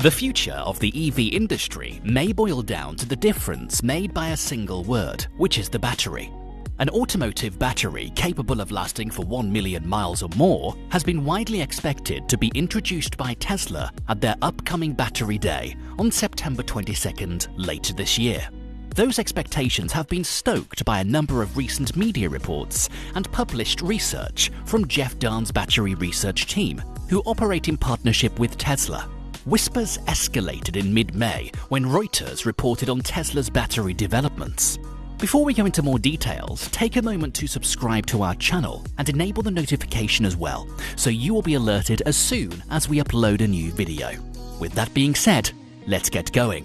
The future of the EV industry may boil down to the difference made by a single word, which is the battery. An automotive battery capable of lasting for 1 million miles or more has been widely expected to be introduced by Tesla at their upcoming Battery Day on September 22nd later this year. Those expectations have been stoked by a number of recent media reports and published research from Jeff Dahn's battery research team, who operate in partnership with Tesla. Whispers escalated in mid-May when Reuters reported on Tesla's battery developments. Before we go into more details, take a moment to subscribe to our channel and enable the notification as well, so you will be alerted as soon as we upload a new video. With that being said, let's get going.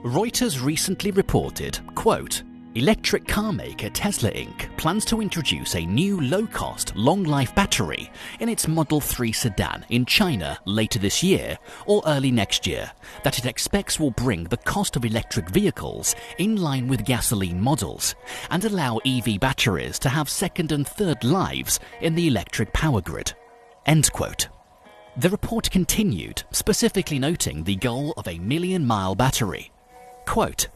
Reuters recently reported, quote, "Electric car maker Tesla Inc. plans to introduce a new low-cost, long-life battery in its Model 3 sedan in China later this year or early next year that it expects will bring the cost of electric vehicles in line with gasoline models and allow EV batteries to have second and third lives in the electric power grid." End quote. The report continued, specifically noting the goal of a million-mile battery. Quote,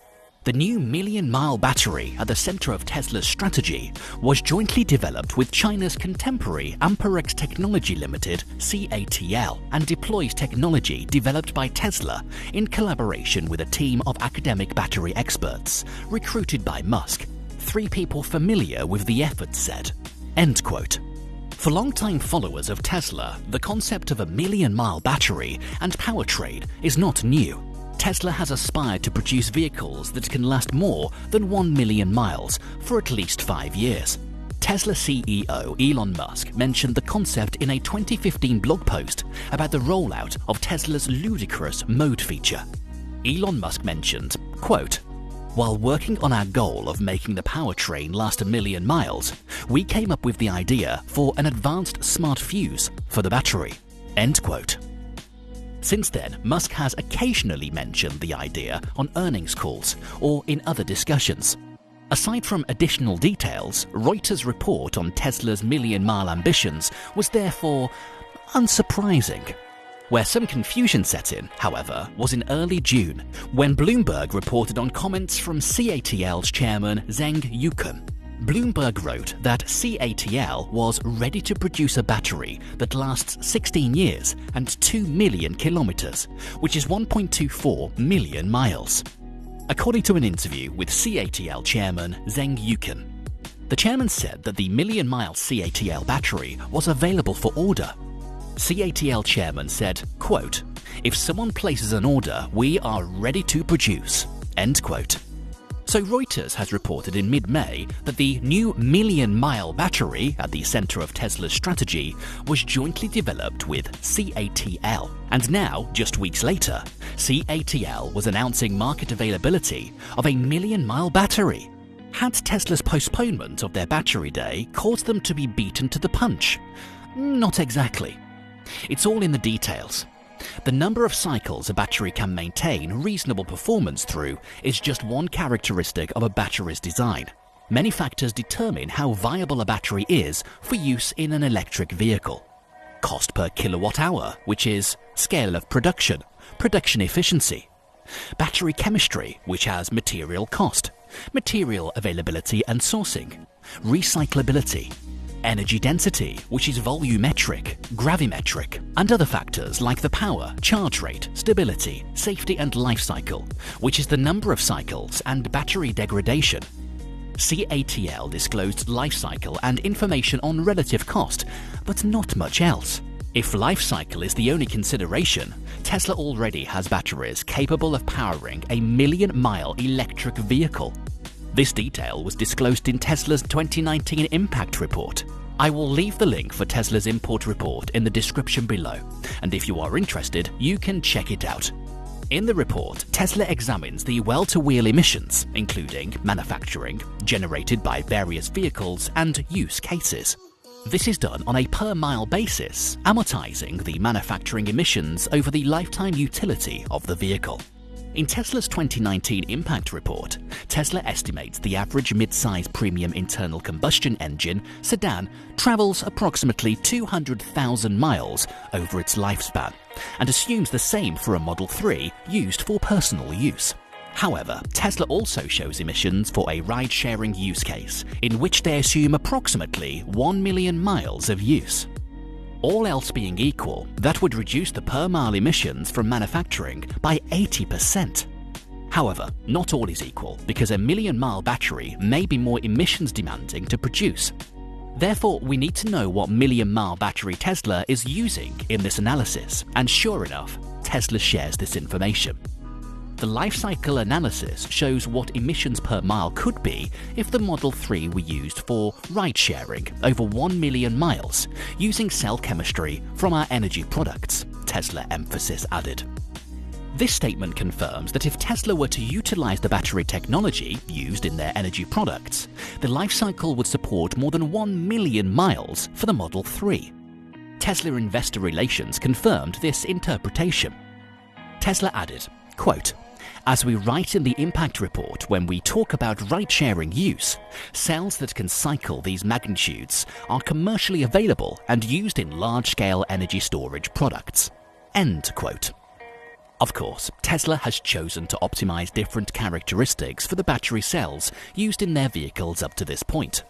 "The new million-mile battery at the center of Tesla's strategy was jointly developed with China's contemporary Amperex Technology Limited (CATL) and deploys technology developed by Tesla in collaboration with a team of academic battery experts recruited by Musk, 3 people familiar with the effort said." End quote. For longtime followers of Tesla, the concept of a million-mile battery and powertrain is not new. Tesla has aspired to produce vehicles that can last more than 1 million miles for at least 5 years. Tesla CEO Elon Musk mentioned the concept in a 2015 blog post about the rollout of Tesla's ludicrous mode feature. Elon Musk mentioned, quote, "While working on our goal of making the powertrain last 1 million miles, we came up with the idea for an advanced smart fuse for the battery." End quote. Since then, Musk has occasionally mentioned the idea on earnings calls or in other discussions. Aside from additional details, Reuters' report on Tesla's million-mile ambitions was therefore unsurprising. Where some confusion set in, however, was in early June, when Bloomberg reported on comments from CATL's chairman Zheng Yuken. Bloomberg wrote that CATL was ready to produce a battery that lasts 16 years and 2 million kilometers, which is 1.24 million miles. According to an interview with CATL chairman Zheng Yuken, the chairman said that the million-mile CATL battery was available for order. CATL chairman said, quote, "If someone places an order, we are ready to produce." End quote. So Reuters has reported in mid-May that the new million-mile battery at the center of Tesla's strategy was jointly developed with CATL. And now, just weeks later, CATL was announcing market availability of a million-mile battery. Had Tesla's postponement of their battery day caused them to be beaten to the punch? Not exactly. It's all in the details. The number of cycles a battery can maintain reasonable performance through is just one characteristic of a battery's design. Many factors determine how viable a battery is for use in an electric vehicle. Cost per kilowatt hour, which is scale of production, production efficiency. Battery chemistry, which has material cost, material availability and sourcing. Recyclability. Energy density, which is volumetric, gravimetric, and other factors like the power, charge rate, stability, safety and life cycle, which is the number of cycles and battery degradation. CATL disclosed life cycle and information on relative cost, but not much else. If life cycle is the only consideration, Tesla already has batteries capable of powering a million-mile electric vehicle. This detail was disclosed in Tesla's 2019 impact report. I will leave the link for Tesla's import report in the description below, and if you are interested, you can check it out. In the report, Tesla examines the well-to-wheel emissions, including manufacturing, generated by various vehicles and use cases. This is done on a per-mile basis, amortizing the manufacturing emissions over the lifetime utility of the vehicle. In Tesla's 2019 impact report, Tesla estimates the average mid-size premium internal combustion engine sedan travels approximately 200,000 miles over its lifespan, and assumes the same for a Model 3 used for personal use. However, Tesla also shows emissions for a ride-sharing use case, in which they assume approximately 1 million miles of use. All else being equal, that would reduce the per-mile emissions from manufacturing by 80%. However, not all is equal, because a million-mile battery may be more emissions demanding to produce. Therefore, we need to know what million-mile battery Tesla is using in this analysis, and sure enough, Tesla shares this information. The life cycle analysis shows what emissions per mile could be if the Model 3 were used for ride-sharing over 1 million miles, using cell chemistry from our energy products, Tesla emphasis added. This statement confirms that if Tesla were to utilize the battery technology used in their energy products, the life cycle would support more than 1 million miles for the Model 3. Tesla Investor Relations confirmed this interpretation. Tesla added, quote, "As we write in the impact report when we talk about ride-sharing use, cells that can cycle these magnitudes are commercially available and used in large-scale energy storage products." End quote. Of course, Tesla has chosen to optimize different characteristics for the battery cells used in their vehicles up to this point.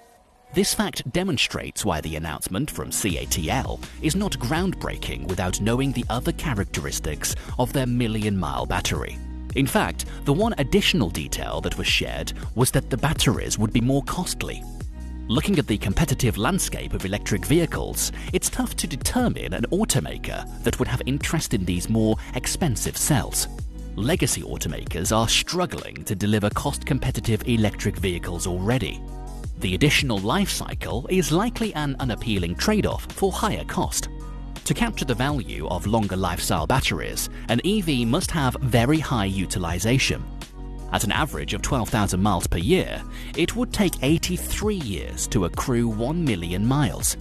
This fact demonstrates why the announcement from CATL is not groundbreaking without knowing the other characteristics of their million-mile battery. In fact, the one additional detail that was shared was that the batteries would be more costly. Looking at the competitive landscape of electric vehicles, it's tough to determine an automaker that would have interest in these more expensive cells. Legacy automakers are struggling to deliver cost-competitive electric vehicles already. The additional life cycle is likely an unappealing trade-off for higher cost. To capture the value of longer lifestyle batteries, an EV must have very high utilization. At an average of 12,000 miles per year, it would take 83 years to accrue 1 million miles.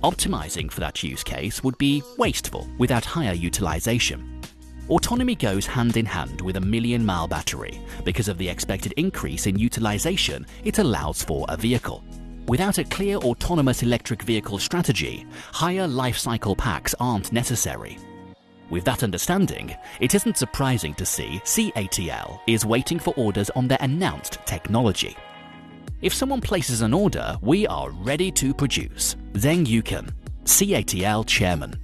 Optimizing for that use case would be wasteful without higher utilization. Autonomy goes hand in hand with a million-mile battery because of the expected increase in utilization it allows for a vehicle. Without a clear autonomous electric vehicle strategy, higher life cycle packs aren't necessary. With that understanding, it isn't surprising to see CATL is waiting for orders on their announced technology. If someone places an order, we are ready to produce. Zheng Yuken, CATL chairman.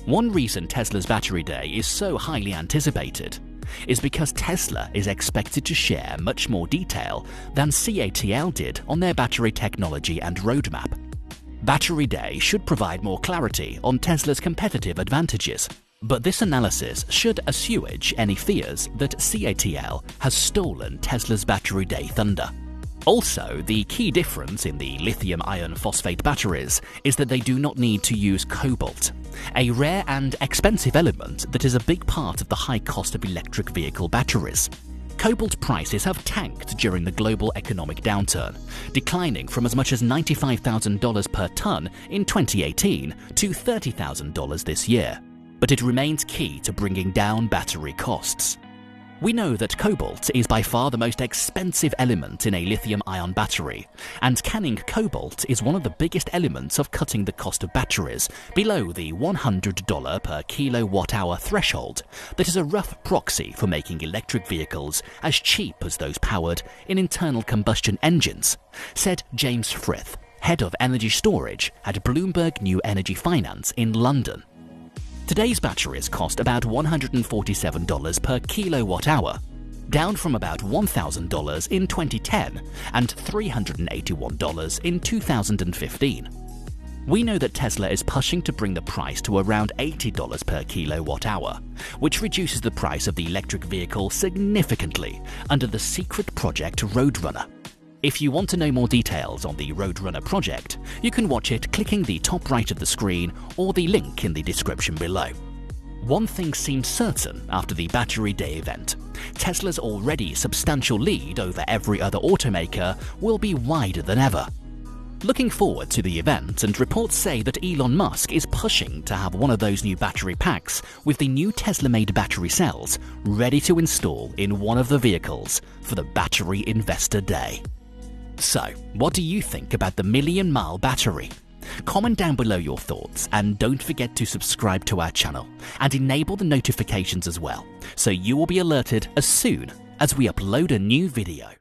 One reason Tesla's Battery Day is so highly anticipated is because Tesla is expected to share much more detail than CATL did on their battery technology and roadmap. Battery Day should provide more clarity on Tesla's competitive advantages, but this analysis should assuage any fears that CATL has stolen Tesla's Battery Day thunder. Also, the key difference in the lithium iron phosphate batteries is that they do not need to use cobalt, a rare and expensive element that is a big part of the high cost of electric vehicle batteries. Cobalt prices have tanked during the global economic downturn, declining from as much as $95,000 per ton in 2018 to $30,000 this year. But it remains key to bringing down battery costs. We know that cobalt is by far the most expensive element in a lithium-ion battery, and canning cobalt is one of the biggest elements of cutting the cost of batteries below the $100 per kilowatt-hour threshold that is a rough proxy for making electric vehicles as cheap as those powered in internal combustion engines, said James Frith, head of energy storage at Bloomberg New Energy Finance in London. Today's batteries cost about $147 per kilowatt-hour, down from about $1,000 in 2010 and $381 in 2015. We know that Tesla is pushing to bring the price to around $80 per kilowatt-hour, which reduces the price of the electric vehicle significantly under the secret project Roadrunner. If you want to know more details on the Roadrunner project, you can watch it clicking the top right of the screen or the link in the description below. One thing seems certain after the Battery Day event: Tesla's already substantial lead over every other automaker will be wider than ever. Looking forward to the event, and reports say that Elon Musk is pushing to have one of those new battery packs with the new Tesla-made battery cells ready to install in one of the vehicles for the Battery Investor Day. So, what do you think about the million-mile battery? Comment down below your thoughts, and don't forget to subscribe to our channel and enable the notifications as well, so you will be alerted as soon as we upload a new video.